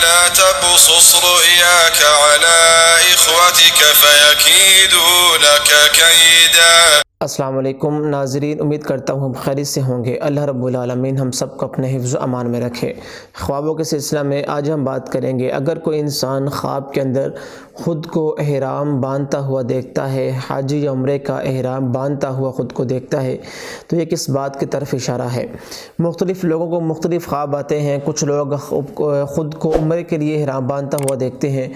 لا تقصص رؤياك على إخوتك فيكيدوا لك كيدا۔ السلام علیکم ناظرین، امید کرتا ہوں ہم خیریت سے ہوں گے۔ اللہ رب العالمین ہم سب کو اپنے حفظ و امان میں رکھے۔ خوابوں کے سلسلہ میں آج ہم بات کریں گے، اگر کوئی انسان خواب کے اندر خود کو احرام باندھتا ہوا دیکھتا ہے، حج یا عمرے کا احرام باندھتا ہوا خود کو دیکھتا ہے، تو یہ کس بات کی طرف اشارہ ہے؟ مختلف لوگوں کو مختلف خواب آتے ہیں۔ کچھ لوگ خود کو عمرے کے لیے احرام باندھتا ہوا دیکھتے ہیں،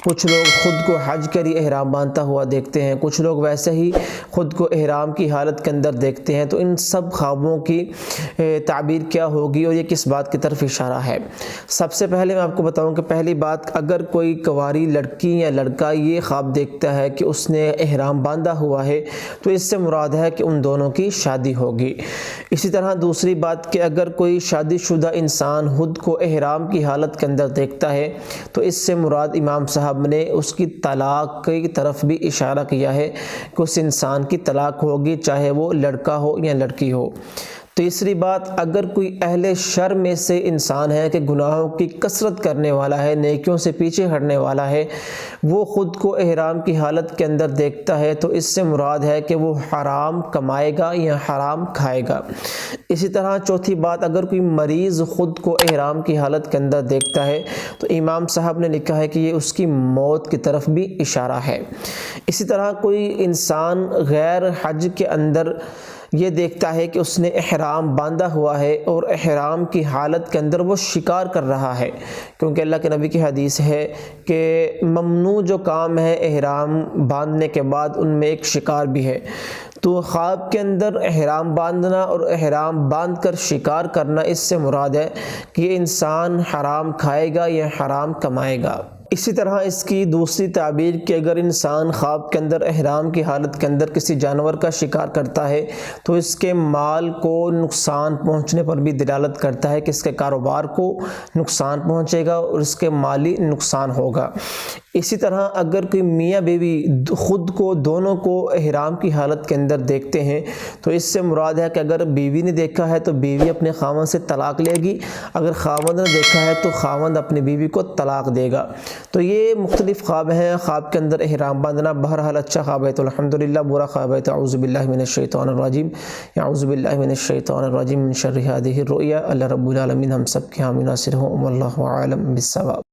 کچھ لوگ خود کو حج کے لیے احرام باندھتا ہوا دیکھتے ہیں، کچھ لوگ ویسے ہی خود کو احرام کی حالت کے اندر دیکھتے ہیں۔ تو ان سب خوابوں کی تعبیر کیا ہوگی اور یہ کس بات کی طرف اشارہ ہے؟ سب سے پہلے میں آپ کو بتاؤں کہ پہلی بات، اگر کوئی کنواری لڑکی یا لڑکا یہ خواب دیکھتا ہے کہ اس نے احرام باندھا ہوا ہے، تو اس سے مراد ہے کہ ان دونوں کی شادی ہوگی۔ اسی طرح دوسری بات کہ اگر کوئی شادی شدہ انسان خود کو احرام کی حالت کے اندر دیکھتا ہے، تو اس سے مراد امام صاحب نے اس کی طلاق کی طرف بھی اشارہ کیا ہے کہ اس انسان کی طلاق ہوگی، چاہے وہ لڑکا ہو یا لڑکی ہو۔ تیسری بات، اگر کوئی اہل شر میں سے انسان ہے کہ گناہوں کی کثرت کرنے والا ہے، نیکیوں سے پیچھے ہٹنے والا ہے، وہ خود کو احرام کی حالت کے اندر دیکھتا ہے، تو اس سے مراد ہے کہ وہ حرام کمائے گا یا حرام کھائے گا۔ اسی طرح چوتھی بات، اگر کوئی مریض خود کو احرام کی حالت کے اندر دیکھتا ہے، تو امام صاحب نے لکھا ہے کہ یہ اس کی موت کی طرف بھی اشارہ ہے۔ اسی طرح کوئی انسان غیر حج کے اندر یہ دیکھتا ہے کہ اس نے احرام باندھا ہوا ہے اور احرام کی حالت کے اندر وہ شکار کر رہا ہے، کیونکہ اللہ کے نبی کی حدیث ہے کہ ممنوع جو کام ہے احرام باندھنے کے بعد، ان میں ایک شکار بھی ہے۔ تو خواب کے اندر احرام باندھنا اور احرام باندھ کر شکار کرنا، اس سے مراد ہے کہ یہ انسان حرام کھائے گا یا حرام کمائے گا۔ اسی طرح اس کی دوسری تعبیر کہ اگر انسان خواب کے اندر احرام کی حالت کے اندر کسی جانور کا شکار کرتا ہے، تو اس کے مال کو نقصان پہنچنے پر بھی دلالت کرتا ہے کہ اس کے کاروبار کو نقصان پہنچے گا اور اس کے مالی نقصان ہوگا۔ اسی طرح اگر کوئی میاں بیوی خود کو دونوں کو احرام کی حالت کے اندر دیکھتے ہیں، تو اس سے مراد ہے کہ اگر بیوی نے دیکھا ہے تو بیوی اپنے خاوند سے طلاق لے گی، اگر خاوند نے دیکھا ہے تو خاوند اپنی بیوی کو طلاق دے گا۔ تو یہ مختلف خواب ہیں۔ خواب کے اندر احرام باندھنا بہرحال اچھا خواب ہے تو الحمدللہ، برا خواب ہے تو اعوذ باللہ من الشیطان الرجیم، اعوذ باللہ من الشیطان الرجیم من شر ہذہ الرؤیا۔ اللہ رب العالمین ہم سب کے حامی ناصر ہوں۔ واللہ اعلم بالصواب۔